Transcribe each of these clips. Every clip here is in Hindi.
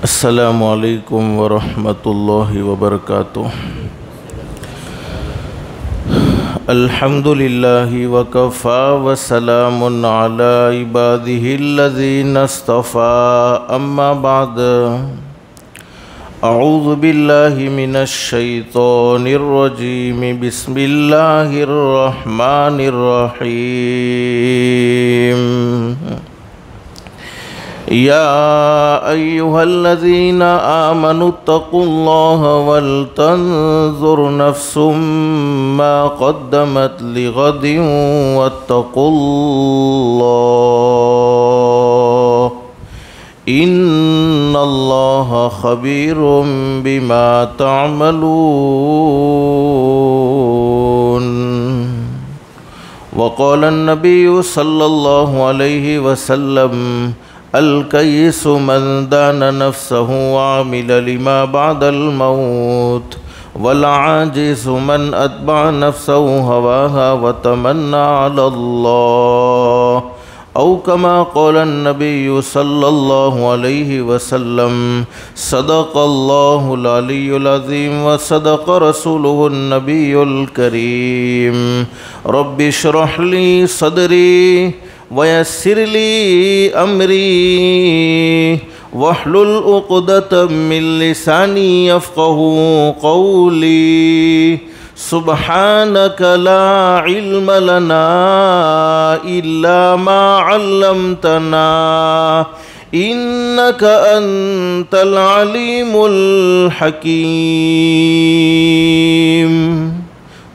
अस्सलामु अलैकुम वरहमतुल्लाहि वबरकातुह। अल्हम्दुलिल्लाहि वकफ़ा वसलामुन अला इबादिहिल्लज़ीना इस्तफ़ा अम्मा बाद। अऊज़ु बिल्लाहि मिनश शैतानिर रजीम। बिस्मिल्लाहिर रहमानिर रहीम। या अय्युहल्लज़ीना आमनुत्तक़ुल्लाह वलतंज़ुर नफ्सुम मा क़द्दमत लिग़दिन वत्तक़ुल्लाह इन्नल्लाहा ख़बीरुम बिमा तअमलून। वक़ाल अन्नबिय्यु सल्लल्लाहु अलैहि वसल्लम अल-कय्यिसु मन दाना नफ्सहु वअमिल लिमा बअदल मौत वल-आजिज़ु मन अत्बअ नफ्सहु हवाहा वतमन्ना अलल्लाह औ कमा क़ाल अन्नबिय्यु सल्लल्लाहु अलैहि वसल्लम। सदक़ल्लाहुल अलियुल अज़ीम व सदक़ रसूलुहुन नबियुल करीम। रब्बि इश्रह ली सदरी वयस्सिर ली अमरी वहलुल उक़दतम मिन लिसानी यफ़क़हू क़ौली। सुब्हानक ला इल्म लना इल्ला मा अल्लमतना इन्नक अंतल अलीमुल हकीम।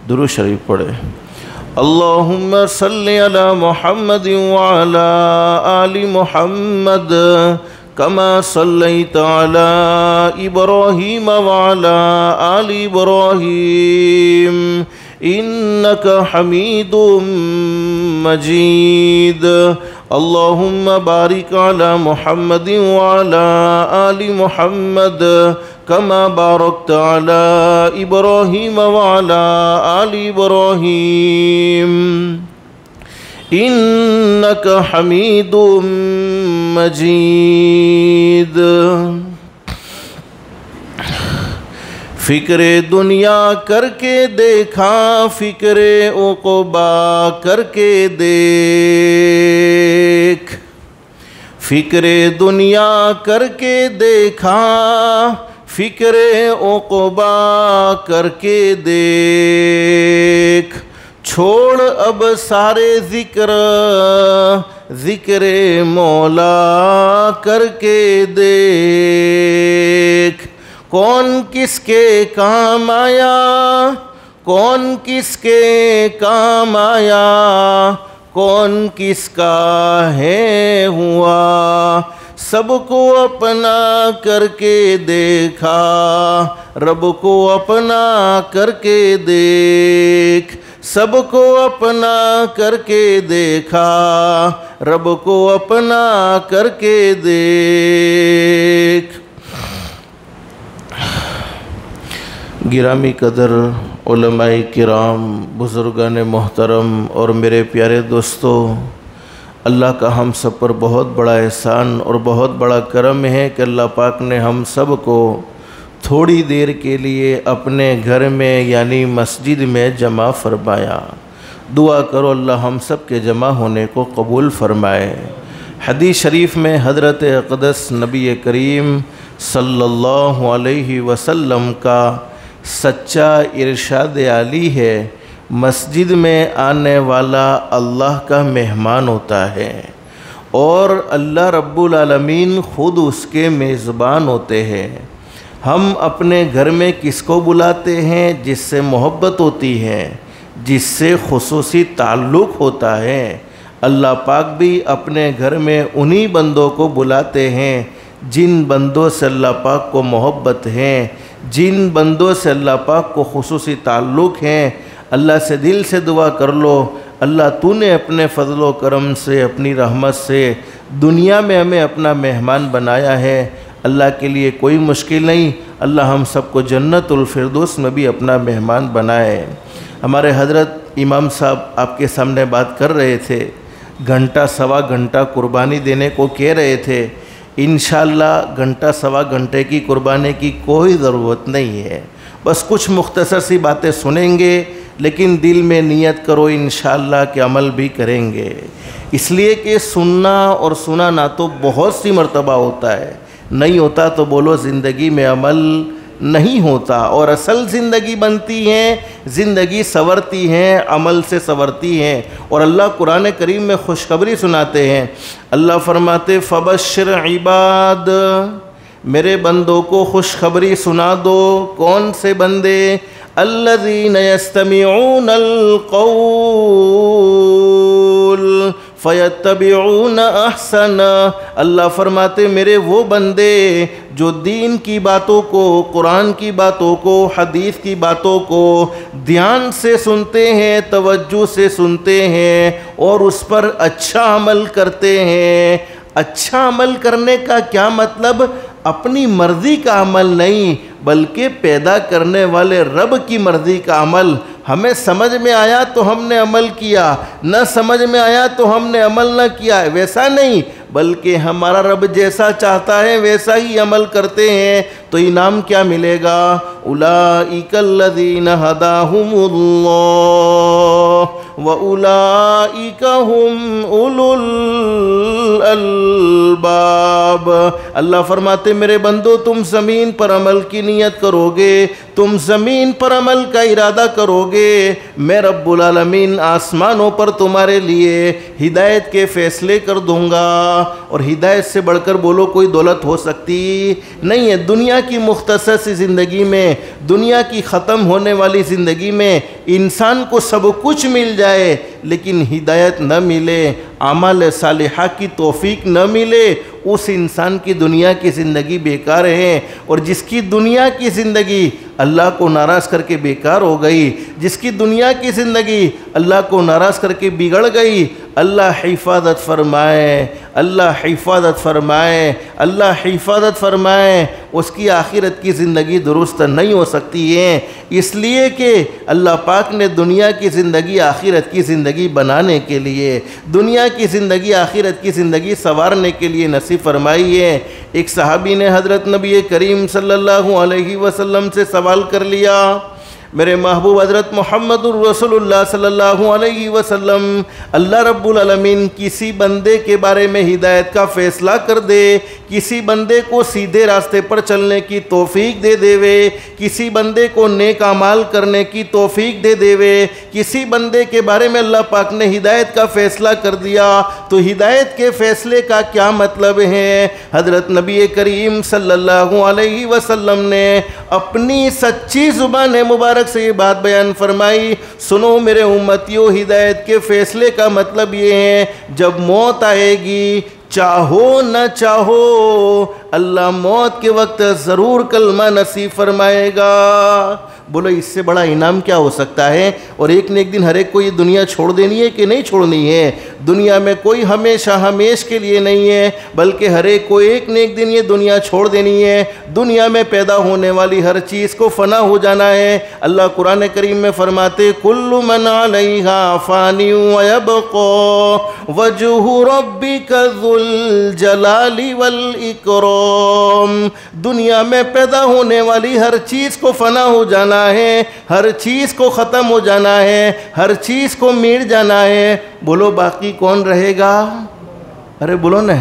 दुरूद शरीफ पढ़े। अल्लाहुम्मा सल्लि अला मुहम्मद व अला आलि मुहम्मद कमा सल्लैता अला इब्राहीम व अला आलि इब्राहीम इन्नका हमीदुम मजीद। अल्लाहुम्मा बारिक अला मुहम्मद व अला आलि मुहम्मद कमा बारकत अला इब्राहीम व अला आलि इब्राहीम इन्नका हमीदुम मजीद। फ़िक्रे दुनिया करके देखा, फ़िक्रे उक़बा करके देख। फ़िक्रे दुनिया करके देखा, फ़िक्रे उक़बा करके देख। छोड़ अब सारे ज़िक्र, ज़िक्रे मौला करके देख। कौन किसके काम आया, कौन किसके काम आया, कौन किसका है हुआ। सबको अपना करके देखा, रब को अपना करके देख। सबको अपना करके देखा, रब को अपना करके देख। गिरामी कदर उलमाए किराम, बुज़ुर्गान मोहतरम और मेरे प्यारे दोस्तों, अल्लाह का हम सब पर बहुत बड़ा एहसान और बहुत बड़ा करम है कि अल्लाह पाक ने हम सब को थोड़ी देर के लिए अपने घर में यानी मस्जिद में जमा फरमाया। दुआ करो अल्लाह हम सब के जमा होने को कबूल फरमाए। हदीस शरीफ में हज़रत अक़दस नबी करीम सल्लल्लाहु अलैहि वसल्लम का सच्चा इरशाद आली है, मस्जिद में आने वाला अल्लाह का मेहमान होता है और अल्लाह रब्बुल आलमीन ख़ुद उसके मेज़बान होते हैं। हम अपने घर में किसको बुलाते हैं? जिससे मोहब्बत होती है, जिससे खुसूसी ताल्लुक़ होता है। अल्लाह पाक भी अपने घर में उन्हीं बंदों को बुलाते हैं जिन बंदों से अल्लाह पाक को मोहब्बत है, जिन बंदों से अल्लाह पाक को खुसूसी ताल्लुक़ हैं। अल्लाह से दिल से दुआ कर लो, अल्लाह तूने अपने फ़ज़ल करम से, अपनी रहमत से दुनिया में हमें अपना मेहमान बनाया है। अल्लाह के लिए कोई मुश्किल नहीं, अल्लाह हम सबको जन्नतुल फिरदौस में भी अपना मेहमान बनाए। हमारे हज़रत इमाम साहब आपके सामने बात कर रहे थे, घंटा सवा घंटा कुर्बानी देने को कह रहे थे। इंशाअल्लाह घंटा सवा घंटे की कुर्बानी की कोई ज़रूरत नहीं है। बस कुछ मुख्तसर सी बातें सुनेंगे, लेकिन दिल में नियत करो इंशाअल्लाह कि अमल भी करेंगे। इसलिए कि सुनना और सुनाना तो बहुत सी मर्तबा होता है, नहीं होता तो बोलो ज़िंदगी में अमल नहीं होता। और असल ज़िंदगी बनती है, ज़िंदगी संवरती हैं, अमल से संवरती हैं। और अल्लाह कुरान करीम में खुशखबरी सुनाते हैं। अल्लाह फरमाते फ़बश्शिर इबाद, मेरे बंदों को खुशखबरी सुना दो। कौन से बंदे? अल्लज़ीना यस्तमिऊनल क़ौल फ़यत्तबिऊन अहसना। अल्लाह फरमाते मेरे वो बंदे जो दीन की बातों को, कुरान की बातों को, हदीस की बातों को ध्यान से सुनते हैं, तवज्जो से सुनते हैं और उस पर अच्छा अमल करते हैं। अच्छा अमल करने का क्या मतलब? अपनी मर्ज़ी का अमल नहीं, बल्कि पैदा करने वाले रब की मर्ज़ी का अमल। हमें समझ में आया तो हमने अमल किया, न समझ में आया तो हमने अमल न किया, वैसा नहीं, बल्कि हमारा रब जैसा चाहता है वैसा ही अमल करते हैं। तो इनाम क्या मिलेगा? उलाइकल्लज़ीना हदाहुमुल्लाह व उलाइका हुम उलुल अलबाब। अल्लाह फरमाते मेरे बंदो तुम ज़मीन पर अमल की नियत करोगे, तुम ज़मीन पर अमल का इरादा करोगे, मैं रब्बुल आलमीन आसमानों पर तुम्हारे लिए हिदायत के फ़ैसले कर दूँगा। और हिदायत से बढ़कर बोलो कोई दौलत हो सकती नहीं है। दुनिया की मुख्तसर सी ज़िंदगी में, दुनिया की ख़त्म होने वाली ज़िंदगी में इंसान को सब कुछ मिल जाए, लेकिन हिदायत न मिले, आमाल सालिहा की तौफीक न मिले, उस इंसान की दुनिया की ज़िंदगी बेकार है। और जिसकी दुनिया की ज़िंदगी अल्लाह को नाराज़ करके बेकार हो गई, जिसकी दुनिया की ज़िंदगी अल्लाह को नाराज़ करके बिगड़ गई, अल्लाह हिफाजत फरमाए, अल्लाह हिफाजत फरमाए, अल्लाह हिफाजत फरमाए। उसकी आखिरत की ज़िंदगी दुरुस्त नहीं हो सकती है, इसलिए कि अल्लाह पाक ने दुनिया की ज़िंदगी आखिरत की ज़िंदगी बनाने के लिए, दुनिया की ज़िंदगी आखिरत की ज़िंदगी संवारने के लिए नसीब फरमाई है। एक सहाबी ने हज़रत नबी करीम सल्लल्लाहु अलैहि वसल्लम से सवाल कर लिया, मेरे महबूब हज़रत मुहम्मदुर रसूलुल्लाह सल्लल्लाहु अलैहि वसल्लम, अल्लाह रब्बुल आलमीन किसी बंदे के बारे में हिदायत का फ़ैसला कर दे, किसी बंदे को सीधे रास्ते पर चलने की तौफीक दे देवे, किसी बंदे को नेक अमाल करने की तौफीक दे देवे, किसी बंदे के बारे में अल्लाह पाक ने हिदायत का फ़ैसला कर दिया, तो हिदायत के फ़ैसले का क्या मतलब है? हज़रत नबी करीम सल्लल्लाहु अलैहि वसल्लम ने अपनी सच्ची ज़ुबान मुबारक से ये बात बयान फरमाई, सुनो मेरे उम्मतियों, हिदायत के फ़ैसले का मतलब ये है जब मौत आएगी, चाहो न चाहो, अल्लाह मौत के वक्त ज़रूर कलमा नसीब फरमाएगा। बोलो इससे बड़ा इनाम क्या हो सकता है? और एक न एक दिन हर एक को ये दुनिया छोड़ देनी है कि नहीं छोड़नी है? दुनिया में कोई हमेशा हमेश के लिए नहीं है, बल्कि हर एक को एक न एक दिन ये दुनिया छोड़ देनी है। दुनिया में पैदा होने वाली हर चीज़ को फ़ना हो जाना है। अल्लाह कुरान करीम में फरमाते कुल्लु मन अलैहा फ़ानी व यबक़ा वजहु रब्बिका ज़ुल जलाली वल इकराम। दुनिया में पैदा होने वाली हर चीज़ को फ़ना हो जाना है, हर चीज़ को ख़त्म हो जाना है, हर चीज़ को मिट जाना है। बोलो बाकी कौन रहेगा? अरे बोलो न,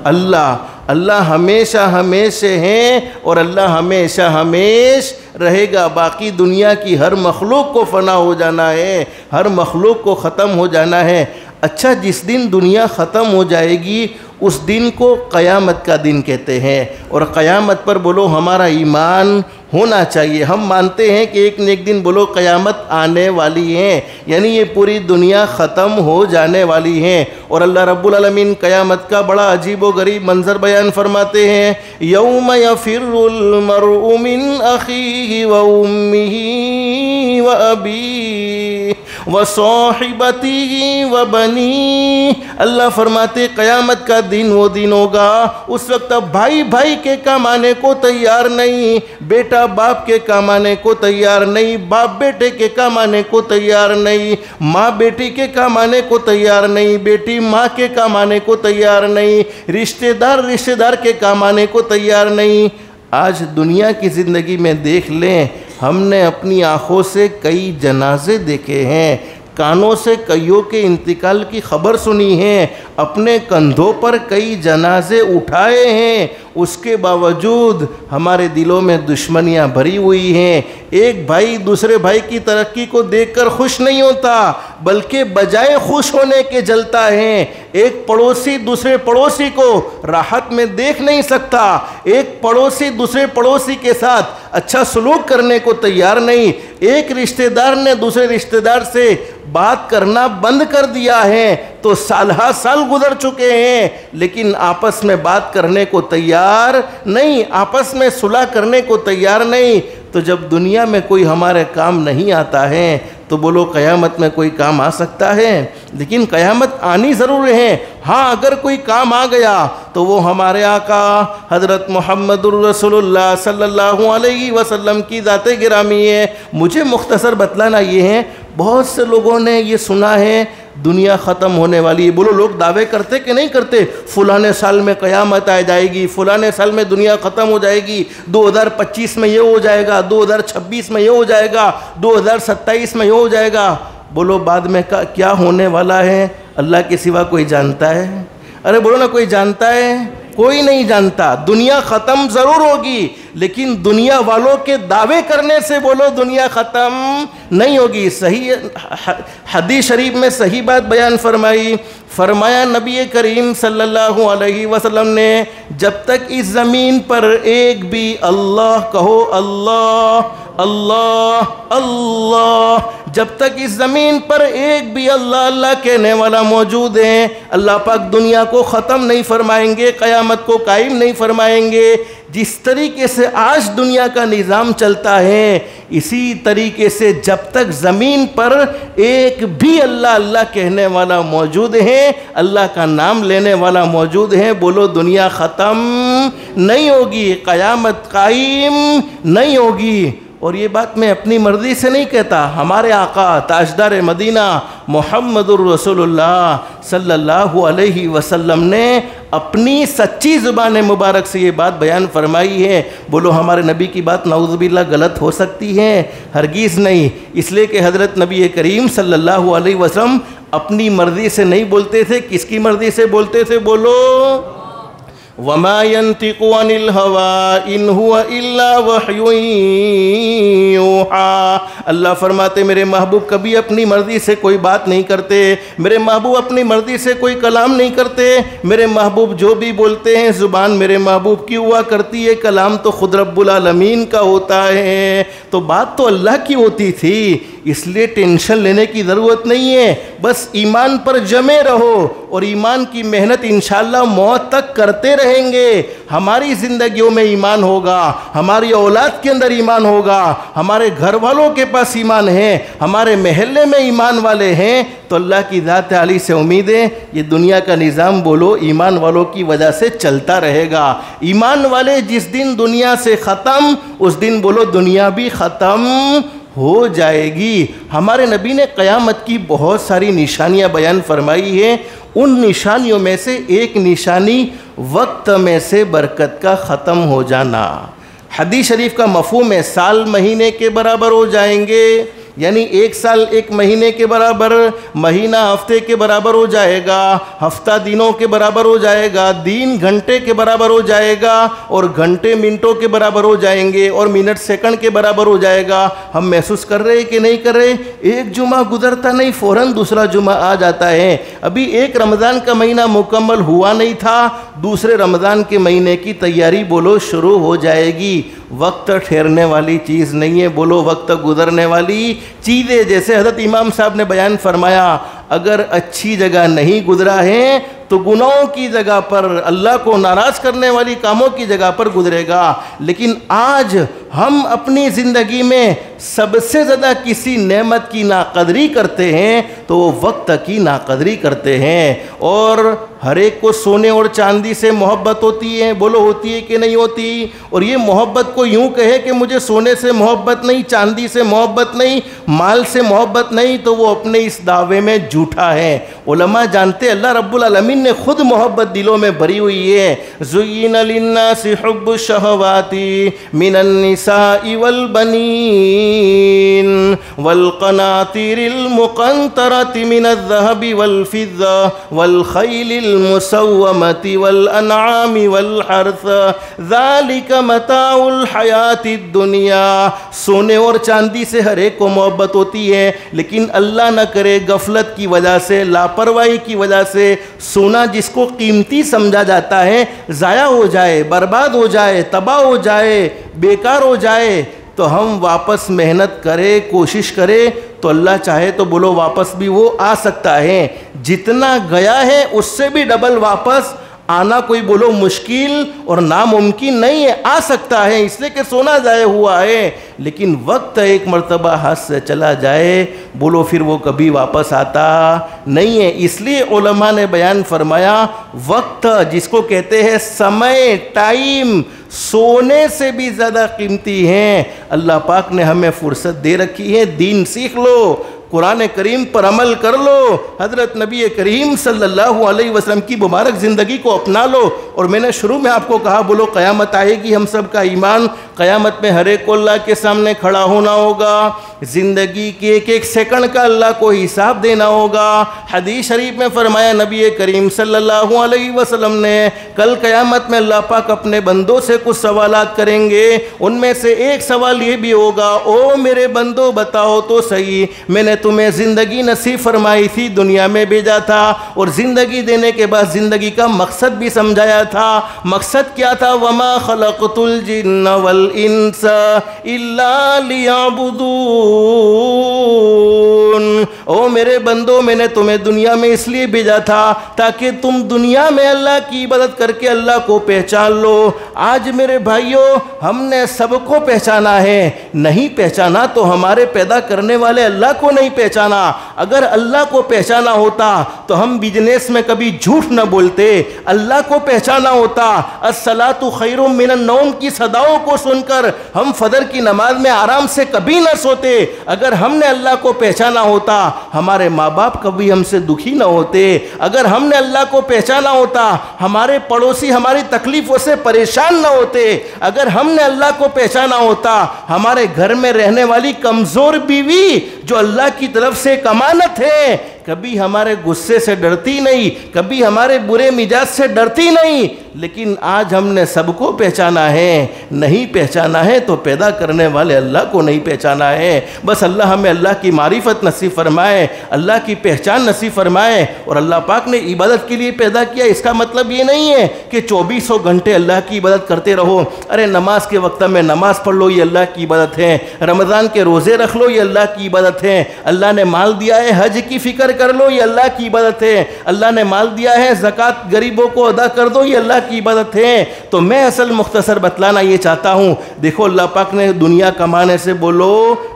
अल्लाह। अल्लाह हमेशा हमेशा है और अल्लाह हमेशा हमेश रहेगा। बाकी दुनिया की हर मखलूक को फ़ना हो जाना है, हर मखलूक को ख़त्म हो जाना है। अच्छा, जिस दिन दुनिया ख़त्म हो जाएगी उस दिन को क़यामत का दिन कहते हैं। और क़यामत पर बोलो हमारा ईमान होना चाहिए। हम मानते हैं कि एक न एक दिन बोलो क़यामत आने वाली है, यानी ये पूरी दुनिया ख़त्म हो जाने वाली है। और अल्लाह रब्बुल आलमीन क़यामत का बड़ा अजीब व गरीब मंज़र बयान फरमाते हैं, यौम यफ़िर्रुल मर्उ मिन अख़ीहि व उम्मिही व अबीही व साहिबती व बनी। अल्लाह फरमाते क़यामत का दिन वो दिन होगा, उस वक्त भाई भाई के काम आने को तैयार नहीं, बेटा बाप के काम आने को तैयार नहीं, बाप बेटे के काम आने को तैयार नहीं, माँ बेटी के काम आने को तैयार नहीं, बेटी माँ के काम आने को तैयार नहीं, रिश्तेदार के काम आने को तैयार नहीं। आज दुनिया की ज़िंदगी में देख लें, हमने अपनी आँखों से कई जनाजे देखे हैं, कानों से कईयों के इंतकाल की खबर सुनी है, अपने कंधों पर कई जनाजे उठाए हैं, उसके बावजूद हमारे दिलों में दुश्मनियां भरी हुई हैं। एक भाई दूसरे भाई की तरक्की को देखकर खुश नहीं होता, बल्कि बजाय खुश होने के जलता है। एक पड़ोसी दूसरे पड़ोसी को राहत में देख नहीं सकता, एक पड़ोसी दूसरे पड़ोसी के साथ अच्छा सलूक करने को तैयार नहीं, एक रिश्तेदार ने दूसरे रिश्तेदार से बात करना बंद कर दिया है, तो साल गुजर चुके हैं लेकिन आपस में बात करने को तैयार नहीं, आपस में सुलह करने को तैयार नहीं। तो जब दुनिया में कोई हमारे काम नहीं आता है तो बोलो क़यामत में कोई काम आ सकता है? लेकिन क़यामत आनी ज़रूर है। हाँ, अगर कोई काम आ गया तो वो हमारे आका हज़रत मुहम्मदुर रसूलुल्लाह सल्लल्लाहु अलैहि वसल्लम की ज़ाते गिरामी है। मुझे मुख्तसर बतलाना ये है, बहुत से लोगों ने ये सुना है दुनिया ख़त्म होने वाली है। बोलो लोग दावे करते कि नहीं करते, फ़लाने साल में क़यामत आ जाएगी, फ़लाने साल में दुनिया ख़त्म हो जाएगी, 2025 में ये हो जाएगा, 2026 में ये हो जाएगा, 2027 में ये हो जाएगा। बोलो बाद में क्या होने वाला है अल्लाह के सिवा कोई जानता है? अरे बोलो ना, कोई जानता है? कोई नहीं जानता। दुनिया ख़त्म ज़रूर होगी, लेकिन दुनिया वालों के दावे करने से बोलो दुनिया ख़त्म नहीं होगी। सही हदीस शरीफ में सही बात बयान फरमाया नबी करीम सल्लल्लाहु अलैहि वसल्लम ने, जब तक इस ज़मीन पर एक भी अल्लाह कहो, अल्लाह अल्लाह अल्लाह, जब तक इस ज़मीन पर एक भी अल्लाह अल्लाह कहने वाला मौजूद है, अल्लाह पाक दुनिया को ख़त्म नहीं फरमाएंगे, क़यामत को कायम नहीं फरमाएंगे। जिस तरीके से आज दुनिया का निज़ाम चलता है, इसी तरीके से जब तक ज़मीन पर एक भी अल्लाह अल्लाह कहने वाला मौजूद है, अल्लाह का नाम लेने वाला मौजूद है, बोलो दुनिया ख़त्म नहीं होगी, क़यामत कायम नहीं होगी। और ये बात मैं अपनी मर्ज़ी से नहीं कहता, हमारे आका ताजदार मदीना मुहम्मदुर रसूलुल्लाह सल्लल्लाहु अलैहि वसल्लम ने अपनी सच्ची ज़ुबान मुबारक से ये बात बयान फरमाई है। बोलो हमारे नबी की बात नाउज़ुबिल्लाह गलत हो सकती है? हरगिज़ नहीं। इसलिए कि हज़रत नबी करीम सल्लल्लाहु अलैहि वसल्लम अपनी मर्ज़ी से नहीं बोलते थे, किसकी मर्ज़ी से बोलते थे? बोलो वमा यंतिकु अनिल हवा इन हुवा इल्ला वह्युन यूहा। अल्लाह फरमाते मेरे महबूब कभी अपनी मर्ज़ी से कोई बात नहीं करते, मेरे महबूब अपनी मर्ज़ी से कोई कलाम नहीं करते। मेरे महबूब जो भी बोलते हैं ज़ुबान मेरे महबूब की हुआ करती है, कलाम तो खुद रब्बुल आलमीन का होता है। तो बात तो अल्लाह की होती थी, इसलिए टेंशन लेने की ज़रूरत नहीं है। बस ईमान पर जमे रहो और ईमान की मेहनत इंशाअल्लाह मौत तक करते रहेंगे। हमारी ज़िंदगियों में ईमान होगा, हमारी औलाद के अंदर ईमान होगा, हमारे घर वालों के पास ईमान है, हमारे महल्ले में ईमान वाले हैं, तो अल्लाह की ज़ात आली से उम्मीद है ये दुनिया का निज़ाम बोलो ईमान वालों की वजह से चलता रहेगा। ईमान वाले जिस दिन दुनिया से ख़त्म, उस दिन बोलो दुनिया भी ख़त्म हो जाएगी। हमारे नबी ने क़यामत की बहुत सारी निशानियां बयान फरमाई है। उन निशानियों में से एक निशानी वक्त में से बरकत का ख़त्म हो जाना। हदीस शरीफ का मफ़हूम है साल महीने के बराबर हो जाएंगे, यानी एक साल एक महीने के बराबर, महीना हफ्ते के बराबर हो जाएगा, हफ्ता दिनों के बराबर हो जाएगा, दिन घंटे के बराबर हो जाएगा, और घंटे मिनटों के बराबर हो जाएंगे, और मिनट सेकंड के बराबर हो जाएगा। हम महसूस कर रहे हैं कि नहीं कर रहे? एक जुमा गुजरता नहीं फ़ौरन दूसरा जुमा आ जाता है। अभी एक रमज़ान का महीना मुकम्मल हुआ नहीं था, दूसरे रमज़ान के महीने की तैयारी बोलो शुरू हो जाएगी। वक्त ठहरने वाली चीज़ नहीं है, बोलो वक्त गुजरने वाली चीज़ है। जैसे हज़रत इमाम साहब ने बयान फरमाया, अगर अच्छी जगह नहीं गुजरा है तो गुनाहों की जगह पर, अल्लाह को नाराज़ करने वाली कामों की जगह पर गुजरेगा। लेकिन आज हम अपनी ज़िंदगी में सबसे ज़्यादा किसी नेमत की नाकदरी करते हैं तो वो वक्त की नाकदरी करते हैं। और हर एक को सोने और चांदी से मोहब्बत होती है, बोलो होती है कि नहीं होती? और ये मोहब्बत को यूँ कहे कि मुझे सोने से मोहब्बत नहीं, चांदी से मोहब्बत नहीं, माल से मोहब्बत नहीं, तो वो अपने इस दावे में झूठा है। उलमा जानते अल्लाह रब्बुल आलमीन ने खुद मोहब्बत दिलों में भरी हुई है। ज़ुय्यिना लिन्नासि हुब्बु शहवाति मिनन निसाइ वल बनीन वल क़नातिरिल मुक़ंतरति मिनज़ ज़हबि वल फ़िज़्ज़ा वल ख़ैलिल मुसव्वमति वल अनआमि वल हर्थ ज़ालिका मताउल हयातिद दुनिया। सोने और चांदी से हर एक को मोहब्बत होती है, लेकिन अल्लाह न करे गफलत की वजह से, लापरवाही की वजह से सोना जिसको कीमती समझा जाता है ज़ाया हो जाए, बर्बाद हो जाए, तबाह हो जाए, बेकार हो जाए, तो हम वापस मेहनत करें, कोशिश करें तो अल्लाह चाहे तो बोलो वापस भी वो आ सकता है। जितना गया है उससे भी डबल वापस आना कोई बोलो मुश्किल और नामुमकिन नहीं है, आ सकता है, इसलिए कि सोना ज़ाया हुआ है। लेकिन वक्त एक मर्तबा हाथ से चला जाए, बोलो फिर वो कभी वापस आता नहीं है। इसलिए उलमा ने बयान फरमाया वक्त जिसको कहते हैं समय, टाइम, सोने से भी ज़्यादा कीमती हैं। अल्लाह पाक ने हमें फुर्सत दे रखी है, दीन सीख लो, कुरान करीम पर अमल कर लो, हज़रत नबी करीम सल्लल्लाहु अलैहि वसल्लम की मुबारक ज़िंदगी को अपना लो। और मैंने शुरू में आपको कहा बोलो क़यामत आएगी, हम सब का ईमान, क़यामत में हर एक को अल्लाह के सामने खड़ा होना होगा, ज़िंदगी के एक एक सेकंड का अल्लाह को हिसाब देना होगा। हदीस शरीफ में फरमाया नबी करीम सल्लल्लाहु अलैहि वसल्लम ने कल क़यामत में अल्लाह पाक अपने बंदों से कुछ सवालात करेंगे, उनमें से एक सवाल ये भी होगा, ओ मेरे बंदो बताओ तो सही, मैंने तुम्हें ज़िंदगी नसीब फरमाई थी, दुनिया में भेजा था, और ज़िंदगी देने के बाद ज़िंदगी का मकसद भी समझाया था। मकसद क्या था? वमा खलक़तुल जिन्न वल इंसा इल्ला लियअबुदून। ओ मेरे बंदो, मैंने तुम्हें दुनिया में इसलिए भेजा था ताकि तुम दुनिया में अल्लाह की इबादत करके अल्लाह को पहचान लो। आज मेरे भाइयों, हमने सबको पहचाना है, नहीं पहचाना तो हमारे पैदा करने वाले अल्लाह को नहीं पहचाना। अगर अल्लाह को पहचाना होता तो हम बिजनेस में कभी झूठ न बोलते। अल्लाह को पहचाना होता, अस्सलातु खैरुम मिनन नौम की सदाओं को सुनकर हम फजर की नमाज में आराम से कभी न सोते। अगर हमने अल्लाह को पहचाना होता, हमारे माँ बाप कभी हमसे दुखी न होते। अगर हमने अल्लाह को पहचाना होता, हमारे पड़ोसी हमारी तकलीफों से परेशान न होते। अगर हमने अल्लाह को पहचाना होता, हमारे घर में रहने वाली कमज़ोर बीवी जो अल्लाह की तरफ से एक अमानत है, कभी हमारे गुस्से से डरती नहीं, कभी हमारे बुरे मिजाज से डरती नहीं। लेकिन आज हमने सबको पहचाना है, नहीं पहचाना है तो पैदा करने वाले अल्लाह को नहीं पहचाना है। बस अल्लाह हमें अल्लाह की मारिफत नसीब फरमाए, अल्लाह की पहचान नसीब फरमाए। और अल्लाह पाक ने इबादत के लिए पैदा किया, इसका मतलब ये नहीं है कि 2400 घंटे अल्लाह की इबादत करते रहो। अरे नमाज के वक्त में नमाज पढ़ लो, ये अल्लाह की इबादत है। रमज़ान के रोज़े रख लो, ये अल्लाह की इबादत है। अल्लाह ने माल दिया है, हज की फ़िक्र कर लो, ये अल्लाह की इबादत है। अल्लाह ने माल दिया है, ज़कात गरीबों को अदा कर दो, ये अल्लाह की इबादत है। तो मैं असल मुख्तसर बतलाना ये चाहता हूँ, देखो अल्लाह पाक ने दुनिया कमाने से बोलो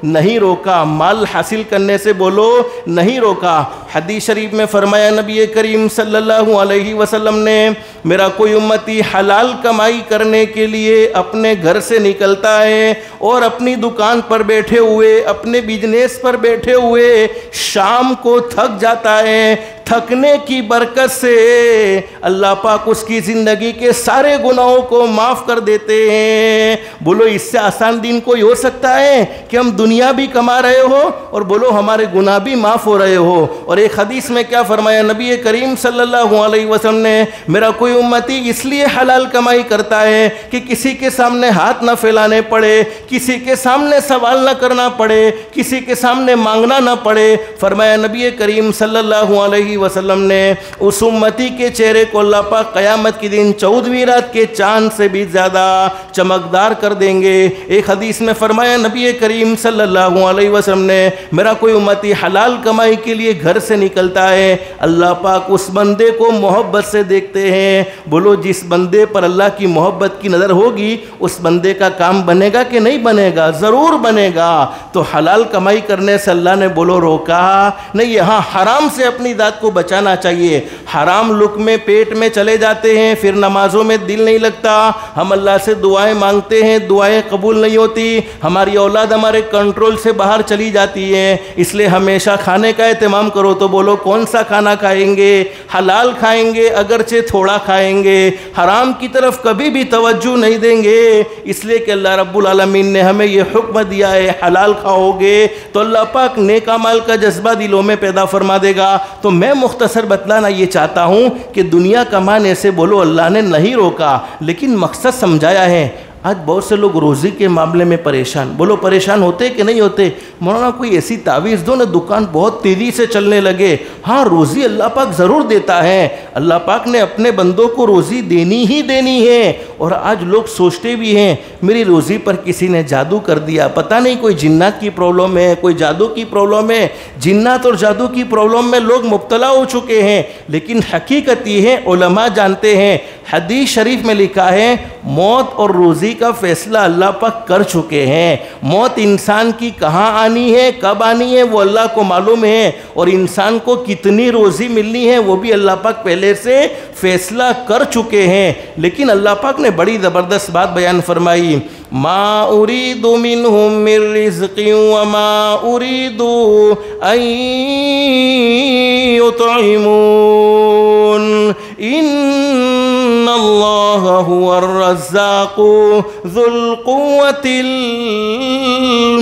नहीं रोका, माल हासिल करने से बोलो नहीं रोका। हदीस शरीफ में फरमाया नबी करीम सल्लल्लाहु अलैहि वसल्लम ने, मेरा कोई उम्मती हलाल कमाई करने के लिए अपने घर से निकलता है और अपनी दुकान पर बैठे हुए, अपने बिजनेस पर बैठे हुए शाम को थक जाता है। थकने की बरकत से अल्लाह पाक उसकी ज़िंदगी के सारे गुनाहों को माफ़ कर देते हैं। बोलो इससे आसान दिन कोई हो सकता है कि हम दुनिया भी कमा रहे हो और बोलो हमारे गुनाह भी माफ़ हो रहे हो। और एक हदीस में क्या फरमाया नबी करीम सल्लल्लाहु अलैहि वसल्लम ने, मेरा कोई उम्मती इसलिए हलाल कमाई करता है कि किसी के सामने हाथ न फैलाने पड़े, किसी के सामने सवाल न करना पड़े, किसी के सामने मांगना न पड़े। फरमाया नबी करीम सल्लल्लाहु अलैहि वसल्लम ने उस उम्मती के चेहरे को अल्लाह पाक क़यामत के दिन 14वीं रात के चांद से भी ज़्यादा चमकदार कर देंगे। एक हदीस में फरमाया नबी करीम सल्लल्लाहु अलैहि वसल्लम ने, मेरा कोई उम्मती हलाल कमाई के लिए घर से निकलता है, अल्लाह पाक उस बंदे को मोहब्बत से देखते हैं। बोलो, जिस बंदे पर अल्लाह की मोहब्बत की नज़र होगी उस बंदे का काम बनेगा कि नहीं बनेगा? ज़रूर बनेगा। तो हलाल कमाई करने से अल्लाह ने बोलो रोका नहीं, यहाँ हराम से अपनी जात को बचाना चाहिए। हराम लुक़्मे पेट में चले जाते हैं, फिर नमाजों में दिल नहीं लगता, हम अल्लाह से दुआएं मांगते हैं, दुआएं कबूल नहीं होती, हमारी औलाद हमारे कंट्रोल से बाहर चली जाती है। इसलिए हमेशा खाने का एहतमाम करो। तो बोलो कौन सा खाना खाएंगे? हलाल खाएंगे, अगरचे थोड़ा खाएंगे, हराम की तरफ कभी भी तवज्जो नहीं देंगे। इसलिए कि अल्लाह रब्बुल आलमीन ने हमें यह हुक्म दिया है, हलाल खाओगे तो अल्लाह पाक नेक अमाल का जज्बा दिलों में पैदा फरमा देगा। तो मैं मुख्तसर बतलाना ये चाहता हूँ कि दुनिया कमाने से बोलो अल्लाह ने नहीं रोका, लेकिन मकसद समझाया है। आज बहुत से लोग रोज़ी के मामले में परेशान, बोलो परेशान होते कि नहीं होते? मौलाना कोई ऐसी तावीज़ दो ना दुकान बहुत तेज़ी से चलने लगे। हाँ, रोज़ी अल्लाह पाक ज़रूर देता है, अल्लाह पाक ने अपने बंदों को रोज़ी देनी ही देनी है। और आज लोग सोचते भी हैं मेरी रोज़ी पर किसी ने जादू कर दिया, पता नहीं कोई जिन्नात की प्रॉब्लम है, कोई जादू की प्रॉब्लम है। जिन्नात और जादू की प्रॉब्लम में लोग मुब्तला हो चुके हैं, लेकिन हकीकत ये है, उलमा जानते हैं, हदीस शरीफ में लिखा है मौत और रोज़ी का फैसला अल्लाह पाक कर चुके हैं। मौत इंसान की कहाँ आनी है, कब आनी है, वो अल्लाह को मालूम है, और इंसान को कितनी रोज़ी मिलनी है वो भी अल्लाह पाक पहले से फैसला कर चुके हैं। लेकिन अल्लाह पाक ने बड़ी ज़बरदस्त बात बयान फरमाई, मा उरीदु मिनहुम मिन रिज़्क़िन व मा उरीदु अन युतइमून इन्नल्लाह हुवर रज़्ज़ाक़ु ज़ुल क़ुव्वतिल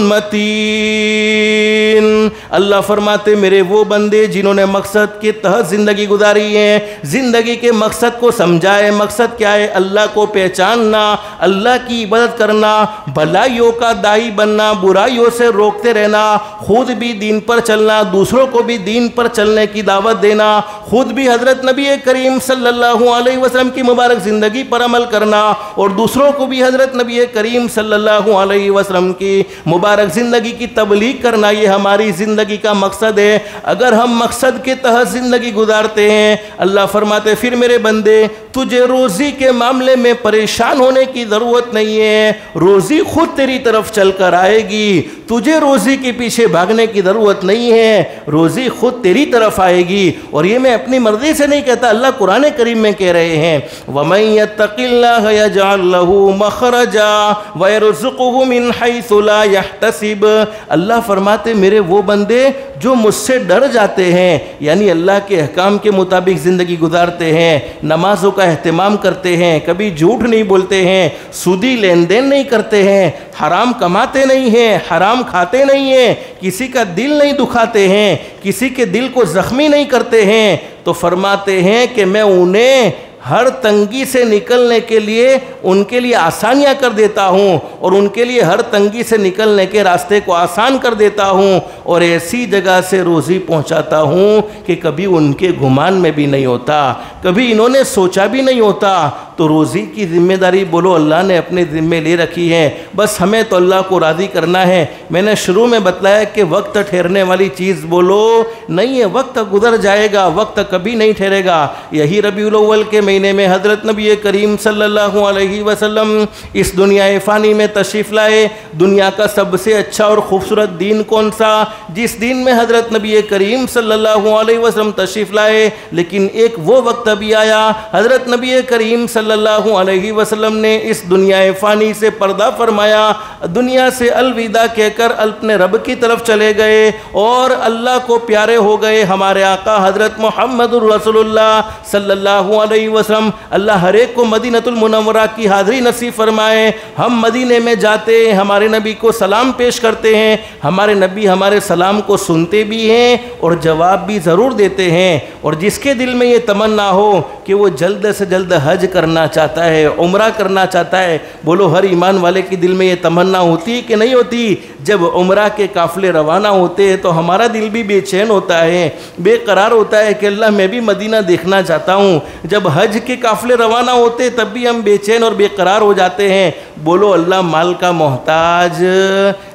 मतीन। अल्लाह फरमाते मेरे वो बंदे जिन्होंने मकसद के तहत ज़िंदगी गुजारी है, ज़िंदगी के मकसद को समझा है। मकसद क्या है? अल्लाह को पहचानना, अल्लाह की इबादत करना, भलाइयों का दाई बनना, बुराइयों से रोकते रहना, खुद भी दीन पर चलना, दूसरों को भी दीन पर चलने की दावत देना, खुद भी हज़रत नबी करीम सल्लल्लाहु अलैहि वसल्लम की मुबारक ज़िंदगी पर अमल करना और दूसरों को भी हज़रत नबी करीम सल्लल्लाहु अलैहि वसल्लम की मुबारक ज़िंदगी की तबलीग करना, ये हमारी ज़िंदगी का मकसद है। अगर हम मकसद के तहत ज़िंदगी गुजारते हैं, अल्लाह फरमाते फिर मेरे बंदे तुझे रोज़ी के मामले में परेशान होने की ज़रूरत नहीं है, रोज़ी खुद तेरी तरफ चल कर आएगी। तुझे रोज़ी के पीछे भागने की ज़रूरत नहीं है, रोज़ी खुद तेरी तरफ आएगी। और ये मैं अपनी मर्ज़ी से नहीं कहता, अल्लाह कुरान करीम में कह रहे हैं, वमन यत्तक़िल्लाह यजअल लहू मख़रजा व यरज़ुक़हु मिन हैसु ला यहतसिब। अल्लाह फरमाते मेरे वो बंदे जो मुझसे डर जाते हैं, यानी अल्लाह के अहकाम के मुताबिक ज़िंदगी गुजारते हैं, नमाज़ों का एहतमाम करते हैं, कभी झूठ नहीं बोलते हैं, सूदी लेन देन नहीं करते हैं, हराम कमाते नहीं हैं, हराम खाते नहीं हैं, किसी का दिल नहीं दुखाते हैं, किसी के दिल को ज़ख्मी नहीं करते हैं, तो फरमाते हैं कि मैं उन्हें हर तंगी से निकलने के लिए उनके लिए आसानियां कर देता हूं और उनके लिए हर तंगी से निकलने के रास्ते को आसान कर देता हूं और ऐसी जगह से रोज़ी पहुंचाता हूं कि कभी उनके गुमान में भी नहीं होता, कभी इन्होंने सोचा भी नहीं होता। तो रोज़ी की जिम्मेदारी बोलो अल्लाह ने अपने ज़िम्मे ले रखी है, बस हमें तो अल्लाह को राज़ी करना है। मैंने शुरू में बताया कि वक्त ठहरने वाली चीज़ बोलो नहीं है, वक्त गुजर जाएगा, वक्त कभी नहीं ठहरेगा। यही रबीउल अव्वल के महीने में हज़रत नबी करीम सल्लल्लाहु अलैहि वसल्लम इस दुनिया फ़ानी में तशरीफ़ लाए। दुनिया का सबसे अच्छा और ख़ूबसूरत दीन कौन सा? जिस दीन में हज़रत नबी करीम सल्लल्लाहु अलैहि वसल्लम तशरीफ़ लाए, लेकिन एक वो वक्त भी आया हज़रत नबी करीम सल्लल्लाहु अलैहि वसल्लम ने इस दुनिया फ़ानी से पर्दा फरमाया, दुनिया से अलविदा कहकर अपने रब की तरफ चले गए और अल्लाह को प्यारे हो गए। हमारे आका हज़रत मुहम्मदुर रसूलुल्लाह सल्लल्लाहु अलैहि वसल्लम, अल्लाह हर एक को मदीनतुल मुनव्वरा की हाज़री नसीब फरमाए। हम मदीने में जाते हैं, हमारे नबी को सलाम पेश करते हैं, हमारे नबी हमारे सलाम को सुनते भी हैं और जवाब भी ज़रूर देते हैं। और जिसके दिल में ये तमन्ना हो कि वो जल्द से जल्द हज करना देखना चाहता है, उम्रा करना चाहता है। बोलो हर ईमान वाले के दिल में ये तमन्ना होती है कि नहीं होती? जब उम्रा के काफ़िले रवाना होते हैं तो हमारा दिल भी बेचैन होता है, बेकरार होता है कि अल्लाह मैं भी मदीना देखना चाहता हूँ। जब हज के काफ़िले रवाना होते तब भी हम बेचैन और बेकरार हो जाते हैं। बोलो अल्लाह माल का मोहताज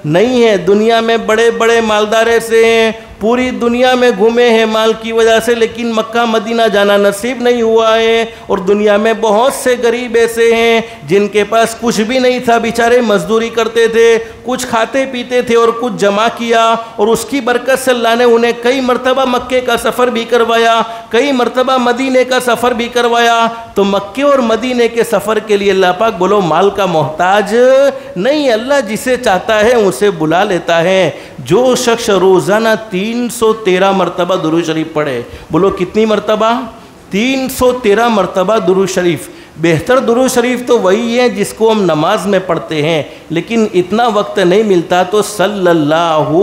नहीं है। दुनिया में बड़े बड़े मालदार ऐसे हैं, पूरी दुनिया में घूमे हैं माल की वजह से, लेकिन मक्का मदीना जाना नसीब नहीं हुआ है। और दुनिया में बहुत से गरीब ऐसे हैं जिनके पास कुछ भी नहीं था, बेचारे मजदूरी करते थे, कुछ खाते पीते थे और कुछ जमा किया, और उसकी बरकत से अल्लाह ने उन्हें कई मरतबा मक्के का सफ़र भी करवाया, कई मरतबा मदीने का सफ़र भी करवाया। तो मक्के और मदीने के सफ़र के लिए अल्लाह पाक बोलो माल का मोहताज नहीं। अल्लाह जिसे चाहता है उसे बुला लेता है। जो शख्स रोज़ाना 313 मरतबा दुरूद शरीफ पढ़े, बोलो कितनी मरतबा? 313 मरतबा दुरूद शरीफ। बेहतर दुरूद शरीफ तो वही है जिसको हम नमाज में पढ़ते हैं, लेकिन इतना वक्त नहीं मिलता तो सल्लल्लाहु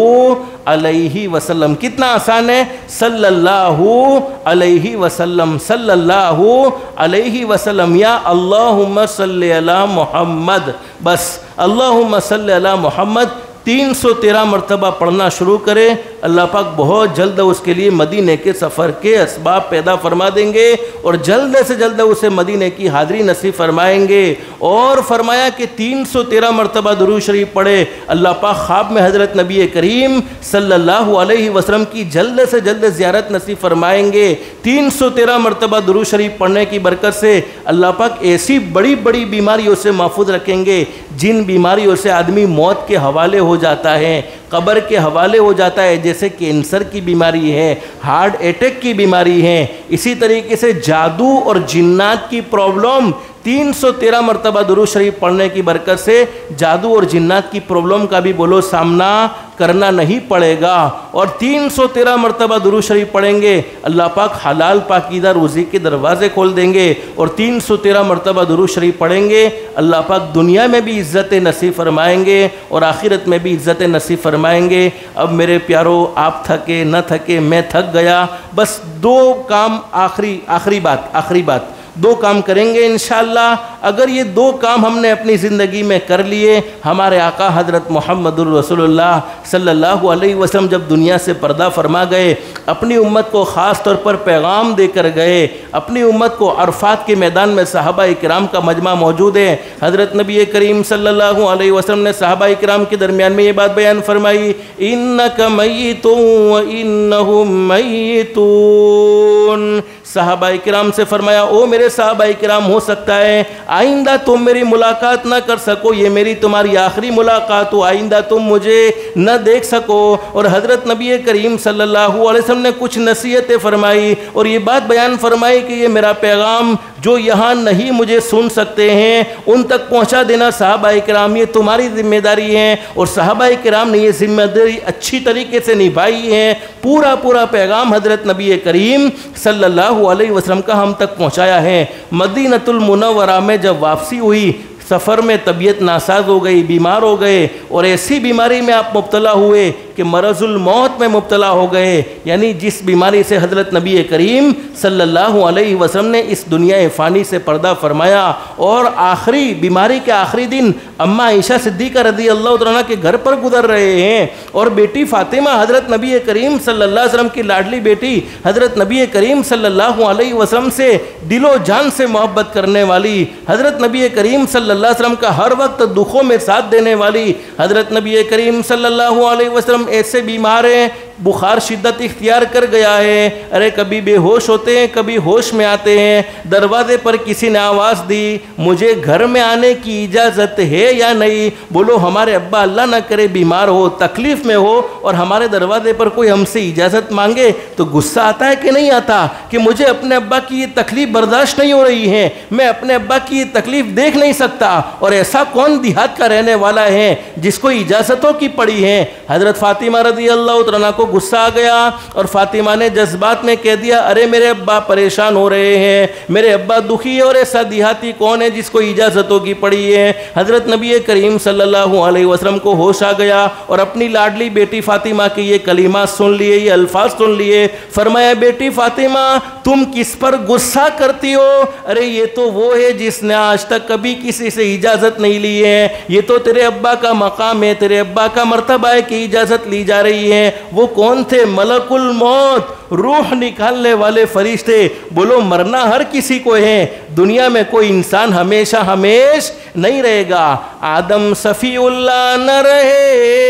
अलैहि वसल्लम। कितना आसान है, सल्लल्लाहु अलैहि वसल्लम, सल्लल्लाहु अलैहि वसल्लम, या अल्लाहुम्मा सल्ली अला मोहम्मद। बस अल्लाहुम्मा सल्ली अला मोहम्मद 313 मरतबा पढ़ना शुरू करें। अल्लाह पाक बहुत जल्द उसके लिए मदीने के सफ़र के असबाब पैदा फरमा देंगे और जल्द से जल्द उसे मदीने की हाज़री नसीब फरमाएंगे। और फरमाया कि 313 मरतबा दुरूद शरीफ पढ़े, अल्लाह पाक ख्वाब में हज़रत नबी करीम सल्लल्लाहु अलैहि वसल्लम की जल्द से जल्द ज़ियारत नसीब फरमाएंगे। 313 मरतबा दुरूद शरीफ पढ़ने की बरकत से अल्लाह पाक ऐसी बड़ी बड़ी बीमारियों से महफूज रखेंगे जिन बीमारियों से आदमी मौत के हवाले हो जाता है, कब्र के हवाले हो जाता है, जैसे कैंसर की बीमारी है, हार्ट अटैक की बीमारी है। इसी तरीके से जादू और जिन्नात की प्रॉब्लम 313 मरतबा दुरूद शरीफ पढ़ने की बरकत से जादू और जिन्नात की प्रॉब्लम का भी बोलो सामना करना नहीं पड़ेगा। और 313 मरतबा दुरूद शरीफ पढ़ेंगे, अल्लाह पाक हलाल पाकीदा रोज़ी के दरवाज़े खोल देंगे। और 313 मरतबा दुरूद शरीफ पढ़ेंगे, अल्लाह पाक दुनिया में भी इज़्ज़त नसीब फरमाएंगे और आखिरत में भी इज़्ज़त नसीब फरमाएंगे। अब मेरे प्यारो, आप थके न थके, मैं थक गया। बस दो काम, आखिरी बात, दो काम करेंगे इंशाअल्लाह। अगर ये दो काम हमने अपनी ज़िंदगी में कर लिए, हमारे आका हज़रत मुहम्मदुर रसूलुल्लाह सल्लल्लाहु अलैहि वसल्लम जब दुनिया से पर्दा फरमा गए, अपनी उम्मत को ख़ास तौर पर पैगाम देकर गए। अपनी उम्मत को अरफात के मैदान में सहाबा इकराम का मजमा मौजूद है। हज़रत नबी करीम सल्लल्लाहु अलैहि वसल्लम ने सहाबा इकराम के दरमियान में ये बात बयान फरमाई, इन्नका मय्यितुन व इन्नहुम मय्यितून। सहाबा इकराम से फरमाया, ओ मेरे सहाबा इकराम, हो सकता है आइंदा तुम मेरी मुलाकात न कर सको, ये मेरी तुम्हारी आखिरी मुलाकात हो, आइंदा तुम मुझे न देख सको। और हज़रत नबी करीम सल्लल्लाहु अलैहि वसल्लम ने कुछ नसीहतें फरमाई और ये बात बयान फरमाई कि ये मेरा पैगाम जो यहाँ नहीं मुझे सुन सकते हैं उन तक पहुँचा देना सहाबा इकराम, ये तुम्हारी जिम्मेदारी है। और सहाबा इकराम ने ये जिम्मेदारी अच्छी तरीके से निभाई है। पूरा पैगाम हज़रत नबी करीम सल्लल्लाहु अलैहि वसल्लम का हम तक पहुँचाया है। मदीनतुल मुनव्वरा में जब वापसी हुई, सफ़र में तबीयत नासाज हो गई, बीमार हो गए और ऐसी बीमारी में आप मुब्तला हुए कि मरज़ुल मौत में मुब्तला हो गए, यानी जिस बीमारी से हज़रत नबी करीम सल्लल्लाहु अलैहि वसल्लम ने इस दुनिया फ़ानी से पर्दा फरमाया। और आखिरी बीमारी के आखिरी दिन अम्मा आयशा सिद्दीक़ा रज़ी अल्लाह तआला के घर पर गुजर रहे हैं और बेटी फ़ातिमा हज़रत नबी करीम सल्लल्लाहु अलैहि वसल्लम की लाडली बेटी हज़रत नबी करीम सल्लल्लाहु अलैहि वसल्लम से दिलो जान से मोहब्बत करने वाली, हज़रत नबी करीम सल्लल्लाहु अलैहि वसल्लम का हर वक्त दुखों में साथ देने वाली हज़रत नबी करीम सल्लल्लाहु अलैहि वसल्लम ऐसे बीमार हैं, बुखार शिद्दत इख्तियार कर गया है। अरे कभी बेहोश होते हैं, कभी होश में आते हैं। दरवाजे पर किसी ने आवाज़ दी, मुझे घर में आने की इजाज़त है या नहीं? बोलो हमारे अब्बा अल्लाह ना करे बीमार हो, तकलीफ़ में हो और हमारे दरवाजे पर कोई हमसे इजाज़त मांगे तो गुस्सा आता है कि नहीं आता कि मुझे अपने अब्बा की ये तकलीफ़ बर्दाश्त नहीं हो रही है, मैं अपने अब्बा की ये तकलीफ़ देख नहीं सकता। और ऐसा कौन देहात का रहने वाला है जिसको इजाज़तों की पड़ी है? हज़रत फ़ातिमा रज़ी अल्लाह तआला को गुस्सा आ गया और फातिमा ने जज्बात में कह दिया, अरे मेरे अब्बा परेशान हो रहे हैं, मेरे अब्बा दुखी है और ऐसा देहाती कौन है जिसको इजाज़तों की पड़ी है। हज़रत नबी करीम सल्लल्लाहु अलैहि वसल्लम को होश आ गया और अपनी लाडली बेटी फातिमा के ये कलीमा सुन लिए, ये अल्फाज सुन लिए। फरमाया, बेटी फातिमा तुम किस पर गुस्सा करती हो? अरे ये तो वो है जिसने आज तक कभी किसी से इजाज़त नहीं ली है, ये तो तेरे अब्बा का मकाम है, तेरे अब्बा का मर्तबा है कि इजाज़त ली जा रही है। वो कौन थे? मलकुल मौत, रूह निकालने वाले फरिश्ते। बोलो, मरना हर किसी को है, दुनिया में कोई इंसान हमेशा हमेश नहीं रहेगा। आदम सफ़ीउल्लाह न रहे,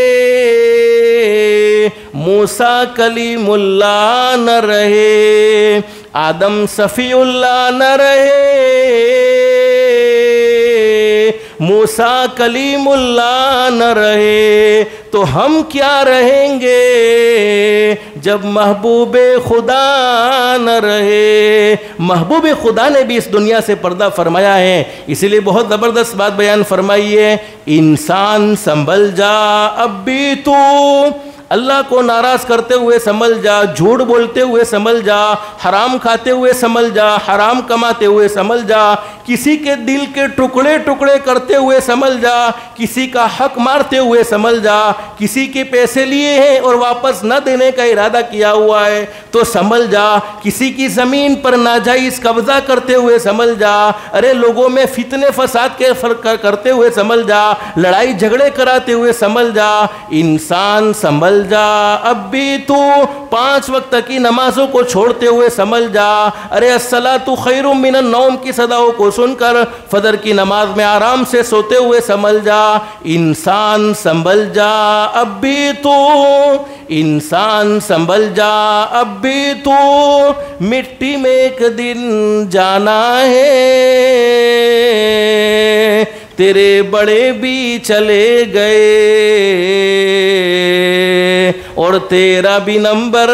मूसा कलीमुल्लाह न रहे, आदम सफ़ीउल्लाह न रहे, मूसा कलीमुल्लाह न रहे, तो हम क्या रहेंगे जब महबूबे खुदा न रहे। महबूबे खुदा ने भी इस दुनिया से पर्दा फरमाया है, इसीलिए बहुत ज़बरदस्त बात बयान फरमाई है, इंसान संभल जा अब भी तू, अल्लाह को नाराज़ करते हुए संभल जा, झूठ बोलते हुए संभल जा, हराम खाते हुए संभल जा, हराम कमाते हुए संभल जा, किसी के दिल के टुकड़े टुकड़े करते हुए संभल जा, किसी का हक मारते हुए संभल जा, किसी के पैसे लिए हैं और वापस न देने का इरादा किया हुआ है तो संभल जा, किसी की ज़मीन पर नाजायज़ कब्ज़ा करते हुए संभल जा, अरे लोगों में फितने फसाद के करते हुए संभल जा, लड़ाई झगड़े कराते हुए संभल जा। इंसान संभल जा अब भी तू, 5 वक्त की नमाजों को छोड़ते हुए संभल जा। अरे अस्सलातु खैरुम मिनन नौम की सदाओं को सुनकर फजर की नमाज में आराम से सोते हुए संभल जा। इंसान संभल जा अब भी तू, इंसान संभल जा अब भी तू, मिट्टी में एक दिन जाना है, तेरे बड़े भी चले गए और तेरा भी नंबर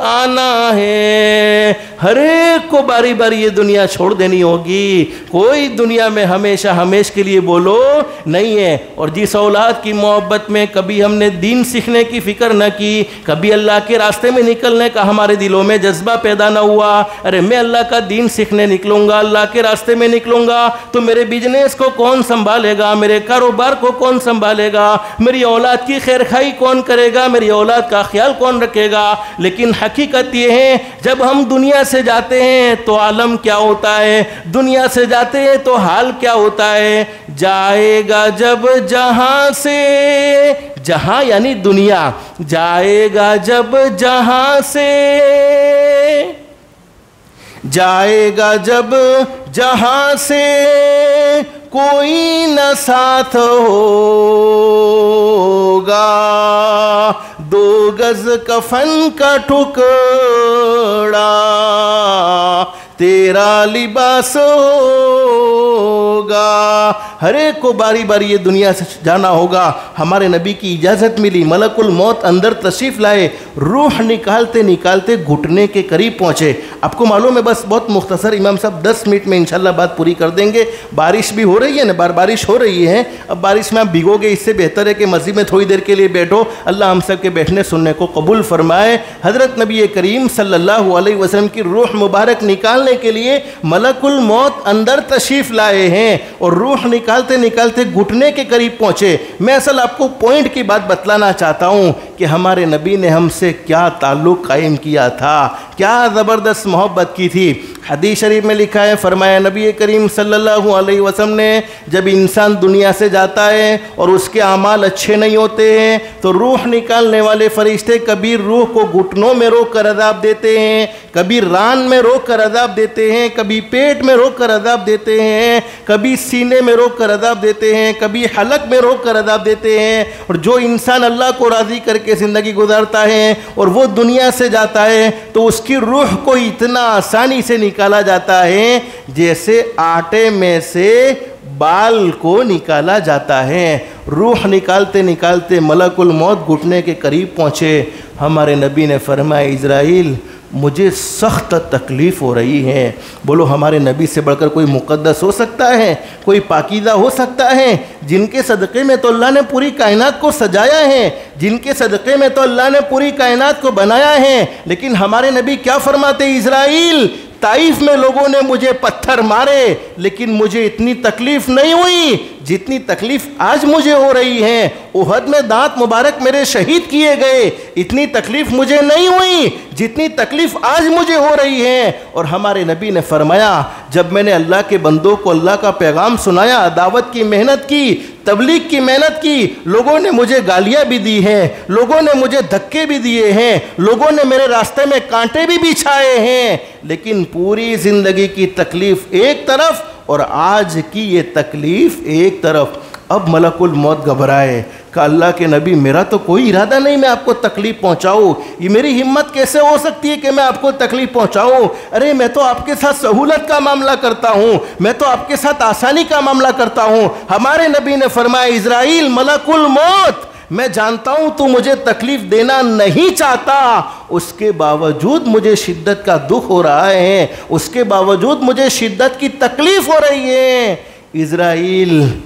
आना है। हर एक को बारी बारी ये दुनिया छोड़ देनी होगी, कोई दुनिया में हमेशा हमेश के लिए बोलो नहीं है। और जिस औलाद की मोहब्बत में कभी हमने दीन सीखने की फिक्र न की, कभी अल्लाह के रास्ते में निकलने का हमारे दिलों में जज्बा पैदा न हुआ, अरे मैं अल्लाह का दीन सीखने निकलूंगा, अल्लाह के रास्ते में निकलूंगा तो मेरे बिजनेस को कौन संभालेगा, मेरे कारोबार को कौन संभालेगा, मेरी औलाद की खैर खाई कौन करेगा, मेरी औलाद का ख्याल कौन रखेगा। लेकिन हकीकत ये है, जब हम दुनिया से जाते हैं तो आलम क्या होता है, दुनिया से जाते हैं तो हाल क्या होता है। जाएगा जब जहां से, जहां यानी दुनिया, जाएगा जब जहां से, जाएगा जब जहां से कोई न साथ होगा, 2 गज कफन का टुकड़ा तेरा लिबास होगा। हर एक को बारी बारी ये दुनिया से जाना होगा। हमारे नबी की इजाज़त मिली, मलकुल मौत अंदर तशरीफ़ लाए, रूह निकालते निकालते घुटने के करीब पहुँचे। आपको मालूम है, बस बहुत मुख्तसर इमाम साहब 10 मिनट में इंशाल्लाह बात पूरी कर देंगे। बारिश भी हो रही है ना, बारिश हो रही है, अब बारिश में आप भिगोगे, इससे बेहतर है कि मस्जिद में थोड़ी देर के लिए बैठो। अल्लाह हम सब के बैठने सुनने को कबूल फरमाए। हज़रत नबी करीम सल्लल्लाहु अलैहि वसल्लम की रूह मुबारक निकालने के लिए मलकुल मौत अंदर तशरीफ़ लाए हैं और रूह निकालते निकालते घुटने के करीब पहुँचे। मैं असल आपको पॉइंट की बात बतलाना चाहता हूँ कि हमारे नबी ने हमसे क्या ताल्लुक़ कायम किया था, क्या ज़बरदस्त मोहब्बत की थी। हदीस शरीफ में लिखा है, फरमाया नबी करीम सल्लल्लाहु अलैहि वसल्लम ने, जब इंसान दुनिया से जाता है और उसके अमाल अच्छे नहीं होते हैं तो रूह निकालने वाले फरिश्ते कभी रूह को घुटनों में रोक कर अज़ाब देते हैं, कभी रान में रोक कर अज़ाब देते हैं, कभी पेट में रोक कर अज़ाब देते हैं, कभी सीने में रोक कर अज़ाब देते हैं, कभी हलक में रोक कर अज़ाब देते हैं। और जो इंसान अल्लाह को राज़ी करके ज़िंदगी गुजारता है और वो दुनिया से जाता है तो उसकी रूह को इतना आसानी से निकाला जाता है जैसे आटे में से बाल को निकाला जाता है। रूह निकालते निकालते मलकुल मौत घुटने के करीब पहुँचे। हमारे नबी ने फरमाया, इज़राइल मुझे सख्त तकलीफ़ हो रही है। बोलो हमारे नबी से बढ़कर कोई मुक़द्दस हो सकता है, कोई पाकीज़ा हो सकता है? जिनके सदक़े में तो अल्लाह ने पूरी कायनात को सजाया है, जिनके सदक़े में तो अल्लाह ने पूरी कायनात को बनाया है। लेकिन हमारे नबी क्या फरमाते? इज़राइल, ताइफ में लोगों ने मुझे पत्थर मारे लेकिन मुझे इतनी तकलीफ़ नहीं हुई जितनी तकलीफ़ आज मुझे हो रही है। उहद में दांत मुबारक मेरे शहीद किए गए, इतनी तकलीफ़ मुझे नहीं हुई जितनी तकलीफ़ आज मुझे हो रही है। और हमारे नबी ने फरमाया, जब मैंने अल्लाह के बंदों को अल्लाह का पैगाम सुनाया, दावत की मेहनत की, तबलीग की मेहनत की, लोगों ने मुझे गालियाँ भी दी हैं, लोगों ने मुझे धक्के भी दिए हैं, लोगों ने मेरे रास्ते में कांटे भी बिछाए हैं, लेकिन पूरी ज़िंदगी की तकलीफ़ एक तरफ और आज की ये तकलीफ़ एक तरफ। अब मलकुल मौत घबराए, कहा अल्लाह के नबी मेरा तो कोई इरादा नहीं मैं आपको तकलीफ़ पहुंचाऊं, ये मेरी हिम्मत कैसे हो सकती है कि मैं आपको तकलीफ़ पहुंचाऊं? अरे मैं तो आपके साथ सहूलत का मामला करता हूं, मैं तो आपके साथ आसानी का मामला करता हूं। हमारे नबी ने फरमाया, इज़राइल मलकुल मौत, मैं जानता हूं तू मुझे तकलीफ़ देना नहीं चाहता, उसके बावजूद मुझे शिद्दत का दुख हो रहा है, उसके बावजूद मुझे शिद्दत की तकलीफ़ हो रही है। इज़राइल,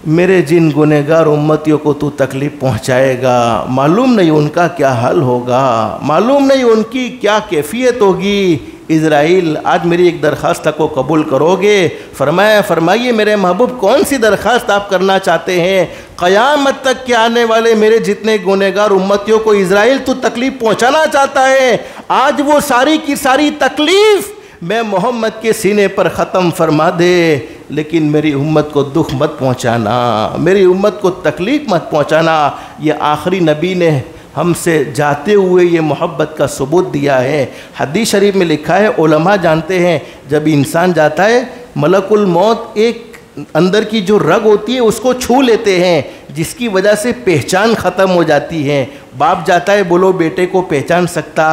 मेरे जिन गुनहगार उम्मतियों को तू तकलीफ़ पहुंचाएगा, मालूम नहीं उनका क्या हल होगा, मालूम नहीं उनकी क्या कैफियत होगी। इज़राइल, आज मेरी एक दरख्वास्त को कबूल करोगे? फरमाया, फरमाइए मेरे महबूब, कौन सी दरख्वास्त आप करना चाहते हैं? क़यामत तक के आने वाले मेरे जितने गुनहगार उम्मतियों को इज़राइल तू तकलीफ़ पहुंचाना चाहता है, आज वो सारी की सारी तकलीफ़ मैं मोहम्मद के सीने पर ख़त्म फरमा दे, लेकिन मेरी उम्मत को दुख मत पहुंचाना, मेरी उम्मत को तकलीफ़ मत पहुंचाना। ये आखिरी नबी ने हमसे जाते हुए ये मोहब्बत का सबूत दिया है। हदीस शरीफ में लिखा है, उलमा जानते हैं, जब इंसान जाता है मलकुल मौत एक अंदर की जो रग होती है उसको छू लेते हैं, जिसकी वजह से पहचान ख़त्म हो जाती है। बाप जाता है, बोलो बेटे को पहचान सकता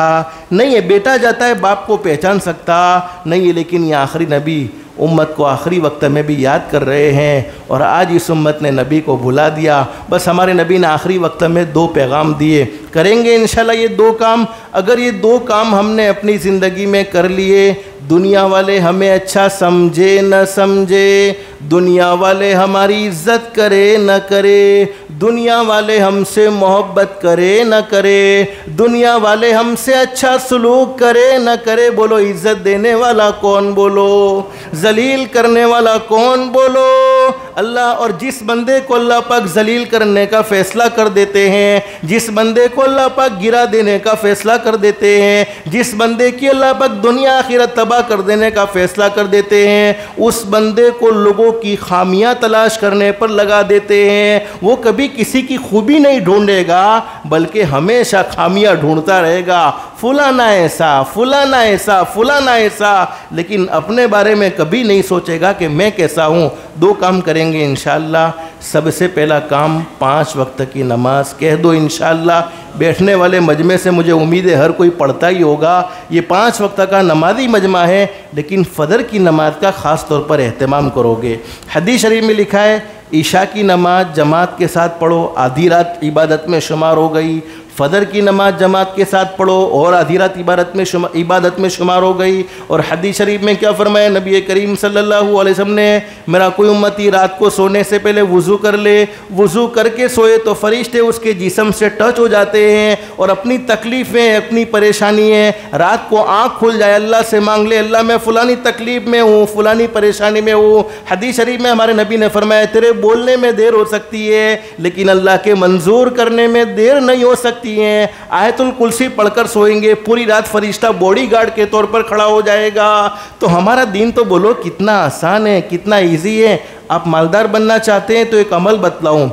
नहीं है, बेटा जाता है बाप को पहचान सकता नहीं है। लेकिन ये आखिरी नबी उम्मत को आखिरी वक्त में भी याद कर रहे हैं, और आज इस उम्मत ने नबी को भुला दिया। बस हमारे नबी ने आखिरी वक्त में 2 पैगाम दिए, करेंगे इंशाल्लाह ये 2 काम। अगर ये 2 काम हमने अपनी ज़िंदगी में कर लिए, दुनिया वाले हमें अच्छा समझे न समझे, दुनिया वाले हमारी इज्जत करे न करे, दुनिया वाले हमसे मोहब्बत करे न करे, दुनिया वाले हमसे अच्छा सलूक करे न करे, बोलो इज्जत देने वाला कौन? बोलो जलील करने वाला कौन? बोलो अल्लाह। और जिस बंदे को अल्लाह पाक जलील करने का फ़ैसला कर देते हैं, जिस बंदे को अल्लाह पाक गिरा देने का फ़ैसला कर देते हैं, जिस बंदे की अल्लाह पाक दुनिया आखिरत तबाह कर देने का फ़ैसला कर देते हैं, उस बंदे को लोगों की खामियां तलाश करने पर लगा देते हैं। वो कभी किसी की खूबी नहीं ढूंढेगा, बल्कि हमेशा खामियां ढूंढता रहेगा, फलाना ऐसा, फलाना ऐसा, फलाना ऐसा, लेकिन अपने बारे में कभी नहीं सोचेगा कि मैं कैसा हूँ। 2 काम करेंगे इंशाअल्लाह। सबसे पहला काम 5 वक्त की नमाज, कह दो इंशाअल्लाह। बैठने वाले मजमे से मुझे उम्मीद है हर कोई पढ़ता ही होगा। ये 5 वक्त का नमाजी मजमा है, लेकिन फ़जर की नमाज का ख़ास तौर पर एहतमाम करोगे। हदीस शरीफ में लिखा है, ईशा की नमाज जमात के साथ पढ़ो, आधी रात इबादत में शुमार हो गई। फ़जर की नमाज जमात के साथ पढ़ो और आधी रात इबादत में शुमार हो गई। और हदीस शरीफ में क्या फरमाया नबी करीम सल्लल्लाहु अलैहि वसल्लम ने, मेरा कोई उम्मती रात को सोने से पहले वज़ू कर ले, वज़ू करके सोए तो फरिश्ते उसके जिस्म से टच हो जाते हैं और अपनी तकलीफ़ें, अपनी परेशानी है, रात को आँख खुल जाए, अल्लाह से मांग ले, अल्लाह मैं फ़लानी तकलीफ़ में हूँ, फ़लानी परेशानी में हूँ। हदीस शरीफ में हमारे नबी ने फरमाया, तेरे बोलने में देर हो सकती है लेकिन अल्लाह के मंजूर करने में देर नहीं हो सकती है। आयतुल कुर्सी पढ़कर सोएंगे, पूरी रात फरिश्ता बॉडीगार्ड के तौर पर खड़ा हो जाएगा। तो हमारा दीन तो बोलो कितना आसान है, कितना इजी है। आप मालदार बनना चाहते हैं तो एक अमल बतलाऊं,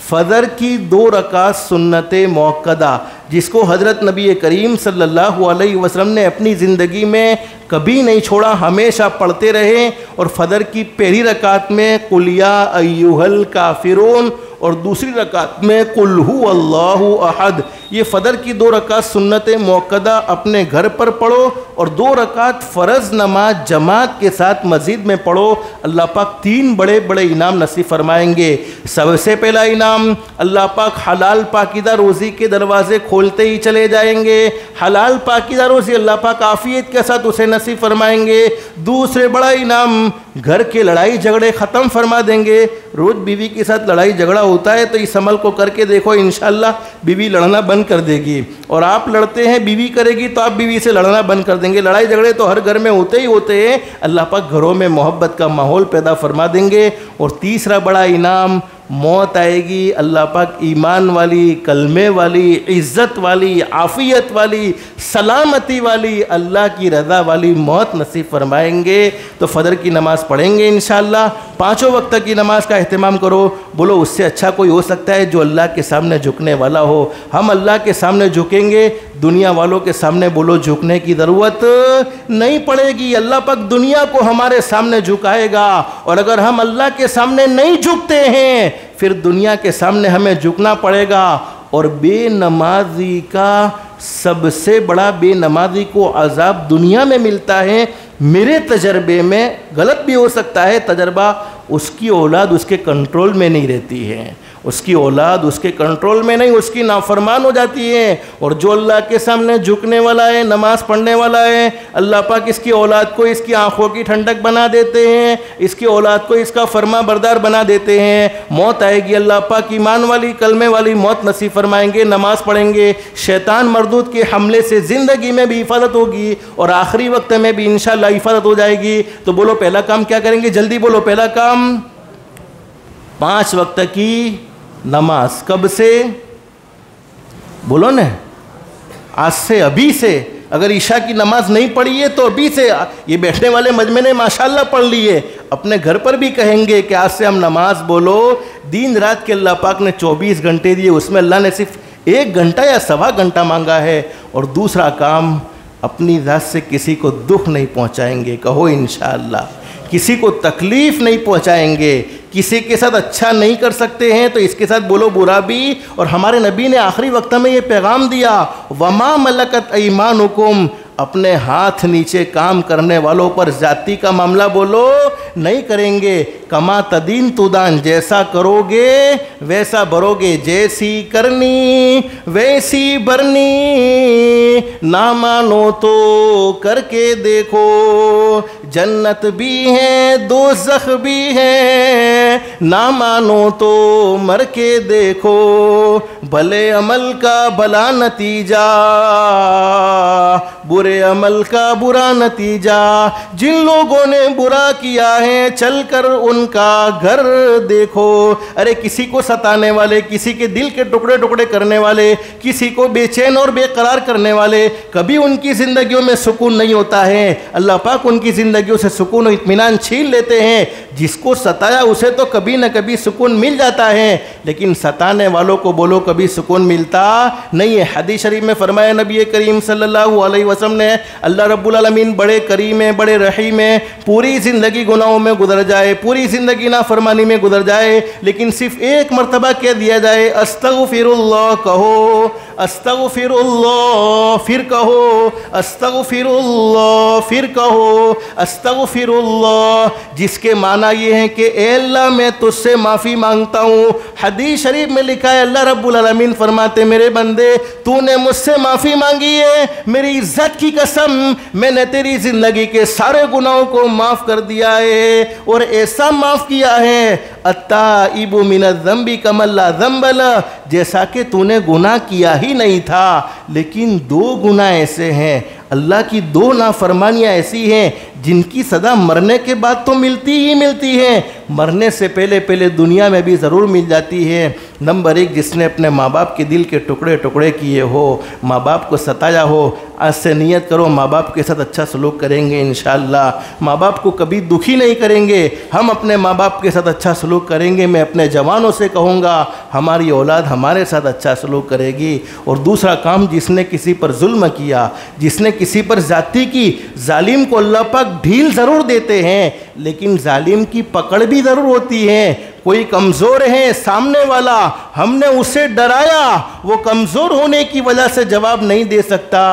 फ़जर की 2 रकात सुन्नत मौक़दा, जिसको हज़रत नबी करीम सल्लल्लाहु अलैहि वसल्लम ने अपनी ज़िंदगी में कभी नहीं छोड़ा, हमेशा पढ़ते रहे। और फ़जर की पहली रकात में कुल या अय्युहल काफ़िरून और दूसरी रकात में कुल हु अल्लाहु अहद। ये फ़जर की 2 रकात सुन्नत मौक़दा अपने घर पर पढ़ो और 2 रकात फ़र्ज़ नमाज जमात के साथ मस्जिद में पढ़ो। अल्लाह पाक 3 बड़े बड़े इनाम नसीब फरमाएंगे। सबसे पहला इनाम, अल्लाह पाक हलाल पाकीदा रोज़ी के दरवाज़े खोलते ही चले जाएंगे। हलाल पाकीज़ा रोज़ी अल्लाह पाक आफ़ियत के साथ उसे नसीब फरमाएंगे। दूसरे बड़ा इनाम, घर के लड़ाई झगड़े ख़त्म फरमा देंगे। रोज़ बीवी के साथ लड़ाई झगड़ा होता है तो इस अमल को करके देखो, इंशाअल्लाह बीवी लड़ना बंद कर देगी। और आप लड़ते हैं, बीवी करेगी तो आप बीवी से लड़ना बंद कर देंगे। लड़ाई झगड़े तो हर घर में होते ही होते हैं। अल्लाह पाक घरों में मोहब्बत का माहौल पैदा फरमा देंगे। और तीसरा बड़ा इनाम, मौत आएगी, अल्लाह पाक ईमान वाली, कलमे वाली, इज़्ज़त वाली, आफ़ियत वाली, सलामती वाली, अल्लाह की रज़ा वाली मौत नसीब फरमाएंगे। तो फ़जर की नमाज़ पढ़ेंगे इंशाअल्लाह। 5 वक्त की नमाज का अहतमाम करो। बोलो उससे अच्छा कोई हो सकता है जो अल्लाह के सामने झुकने वाला हो। हम अल्लाह के सामने झुकेंगे, दुनिया वालों के सामने बोलो झुकने की ज़रूरत नहीं पड़ेगी। अल्लाह पाक दुनिया को हमारे सामने झुकाएगा। और अगर हम अल्लाह के सामने नहीं झुकते हैं फिर दुनिया के सामने हमें झुकना पड़ेगा। और बेनमाजी का सबसे बड़ा, बेनमाजी को अज़ाब दुनिया में मिलता है। मेरे तजर्बे में, गलत भी हो सकता है तजर्बा, उसकी औलाद उसके कंट्रोल में नहीं रहती है। उसकी औलाद उसके कंट्रोल में नहीं, उसकी नाफरमान हो जाती है। और जो अल्लाह के सामने झुकने वाला है, नमाज़ पढ़ने वाला है, अल्लाह पाक इसकी औलाद को इसकी आंखों की ठंडक बना देते हैं, इसकी औलाद को इसका फरमा बरदार बना देते हैं। मौत आएगी, अल्लाह पाक ईमान वाली, कलमे वाली मौत नसीब फरमाएंगे। नमाज़ पढ़ेंगे, शैतान मरदूद के हमले से ज़िंदगी में भी हिफाजत होगी और आखिरी वक्त में भी इंशाअल्लाह हिफाजत हो जाएगी। तो बोलो पहला काम क्या करेंगे? जल्दी बोलो। पहला काम 5 वक्त की नमाज। कब से? बोलो न, आज से, अभी से। अगर ईशा की नमाज नहीं पढ़ी है तो अभी से। ये बैठने वाले मजमे ने माशाल्लाह पढ़ ली है, अपने घर पर भी कहेंगे कि आज से हम नमाज। बोलो दिन रात के अल्लाह पाक ने 24 घंटे दिए, उसमें अल्लाह ने सिर्फ 1 घंटा या सवा घंटा मांगा है। और दूसरा काम, अपनी ज़ात से किसी को दुख नहीं पहुँचाएंगे। कहो इंशाअल्लाह। किसी को तकलीफ़ नहीं पहुँचाएंगे, किसी के साथ अच्छा नहीं कर सकते हैं तो इसके साथ बोलो बुरा भी। और हमारे नबी ने आखिरी वक्त में ये पैगाम दिया, वमा मलकत ऐमानुकुम, अपने हाथ नीचे काम करने वालों पर जाति का मामला बोलो नहीं करेंगे। कमा तदीन तुदान, जैसा करोगे वैसा भरोगे, जैसी करनी वैसी भरनी। ना मानो तो करके देखो, जन्नत भी है दोज़ख भी है। ना मानो तो मर के देखो, भले अमल का भला नतीजा, बुरे अमल का बुरा नतीजा। जिन लोगों ने बुरा किया है चलकर उनका घर देखो। अरे किसी को सताने वाले, किसी के दिल के टुकड़े टुकड़े करने वाले, किसी को बेचैन और बेकरार करने वाले, कभी उनकी ज़िंदगियों में सुकून नहीं होता है। अल्लाह पाक उनकी ज़िंदगियों से सुकून और इत्मीनान छीन लेते हैं। जिसको सताया उसे तो कभी न कभी सुकून मिल जाता है, लेकिन सताने वालों को बोलो कभी सुकून मिलता नहीं है। हदीस शरीफ में फरमाया नबी करीम सल्लल्लाहु अलैहि वसल्लम ने, अल्लाह रब्बुल आलमीन बड़े करीम है, बड़े रहीम है। पूरी ज़िंदगी गुनाहों में गुजर जाए, पूरी ज़िंदगी नाफरमानी में गुजर जाए, लेकिन सिर्फ एक मरतबा कह दिया जाए अस्तगफिरुल्लाह, कहो अस्तगफिरुल्लाह, फिर कहो अस्तगफिरुल्लाह, फिर कहो अस्तगफिरुल्लाह, जिसके माना ये है कि ए अल्लाह मैं तुझसे माफ़ी मांगता हूँ। हदीस शरीफ में लिखा है अल्लाह रब्बुल आलमीन फरमाते, मेरे बंदे तूने मुझसे माफ़ी मांगी है, मेरी इज़्ज़त की कसम मैंने तेरी ज़िंदगी के सारे गुनाहों को माफ़ कर दिया है। और ऐसा माफ़ किया है अत्ताइबु मिनज़्ज़ंबि कमल्ला ज़ंबला, जैसा कि तूने गुनाह किया ही नहीं था। लेकिन 2 गुनाह ऐसे हैं, अल्लाह की 2 नाफरमानियाँ ऐसी हैं जिनकी सज़ा मरने के बाद तो मिलती ही मिलती है, मरने से पहले पहले दुनिया में भी ज़रूर मिल जाती है। नंबर 1, जिसने अपने माँ बाप के दिल के टुकड़े टुकड़े किए हो, माँ बाप को सताया हो, आज से नियत करो माँ बाप के साथ अच्छा सलूक करेंगे इंशाअल्लाह। माँ बाप को कभी दुखी नहीं करेंगे, हम अपने माँ बाप के साथ अच्छा सलूक करेंगे। मैं अपने जवानों से कहूँगा हमारी औलाद हमारे साथ अच्छा सलूक करेगी। और दूसरा काम, जिसने किसी पर जुल्म किया, जिसने किसी पर ज़्यादती की, जालिम को अल्लाह पाक ढील ज़रूर देते हैं, लेकिन जालिम की पकड़ भी ज़रूर होती है। कोई कमज़ोर है सामने वाला, हमने उसे डराया, वो कमज़ोर होने की वजह से जवाब नहीं दे सकता।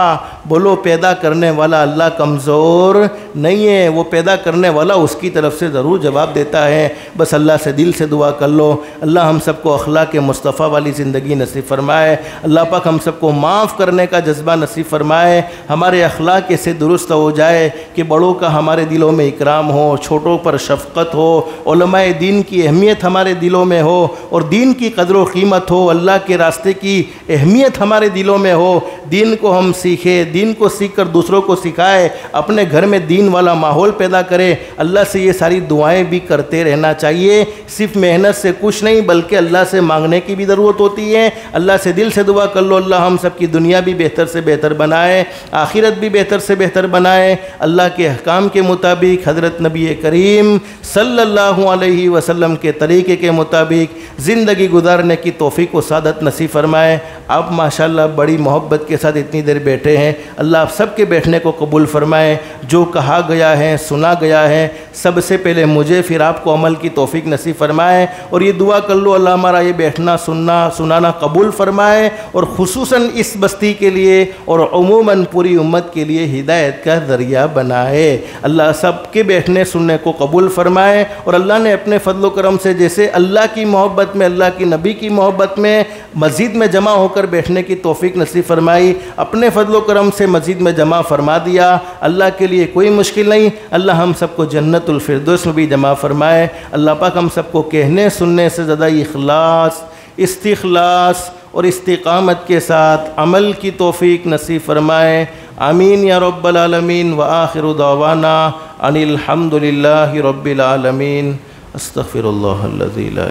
बोलो पैदा करने वाला अल्लाह कमज़ोर नहीं है, वो पैदा करने वाला उसकी तरफ से ज़रूर जवाब देता है। बस अल्लाह से दिल से दुआ कर लो, अल्लाह हम सबको अखलाक मुस्तफ़ा वाली ज़िंदगी नसीब फरमाए। अल्लाह पाक हम सबको माफ़ करने का जज्बा नसीब फरमाए। हमारे अखलाक ऐसे दुरुस्त हो जाए कि बड़ों का हमारे दिलों में इकराम हो, छोटों पर शफ़क़त हो, उलमाए दीन की अहमियत हमारे दिलों में हो और दीन की कदर व क़ीमत हो, अल्लाह के रास्ते की अहमियत हमारे दिलों में हो। दीन को हम सीखें, दीन को सीख कर दूसरों को सिखाए, अपने घर में दीन वाला माहौल पैदा करें। अल्लाह से ये सारी दुआएं भी करते रहना चाहिए। सिर्फ मेहनत से कुछ नहीं बल्कि अल्लाह से मांगने की भी ज़रूरत होती है। अल्लाह से दिल से दुआ कर लो, अल्लाह हम सब की दुनिया भी बेहतर से बेहतर बनाए, आखिरत भी बेहतर से बेहतर बनाए। अल्लाह के अहकाम के मुताबिक, हज़रत नबी करीम सल्लल्लाहु अलैहि वसल्लम के तरीक़े के मुताबिक ज़िंदगी गुजारने की तौफ़ीक़ व सादत नसीब फरमाए। आप माशाल्लाह बड़ी मोहब्बत के साथ इतनी देर बैठे हैं, अल्लाह आप सबके बैठने को कबूल फरमाए। जो कहा गया है, सुना गया है, सबसे पहले मुझे फिर आपको अमल की तौफ़ीक़ नसीब फरमाए। और ये दुआ कर लो अल्लाह हमारा ये बैठना सुनना सुनाना कबूल फरमाए और ख़ुसूसन इस बस्ती के लिए और उमूमन पूरी उम्मत के लिए हिदायत का ज़रिया बनाए। अल्लाह सबके बैठने सुनने को कबूल फरमाए। और अल्लाह ने अपने फ़ज़ल व करम से जैसे अल्लाह की मोहब्बत में, अल्लाह की नबी की मोहब्बत में मस्जिद में जमा होकर बैठने की तौफ़ीक़ नसीब फरमाई, अपने फ़ज़ल व करम से मस्जिद में जमा फरमा दिया। अल्लाह के लिए कोई मुश्किल नहीं। अल्लाह हम सबको जन्नतुल फिरदौस में भी जमा फरमाए। अल्लाह पाक हम सबको कहने सुनने से ज़्यादा इखलास, इस्तिखलास और इस्तिकामत के साथ अमल की तौफ़ीक़ नसीब फरमाए। आमीन या रब्बल आलमीन। व आखिरु दावाना अनिल हम्दुलिल्लाहि रब्बिल आलमीन। अस्तग़फिरुल्लाह अल्लज़ी ला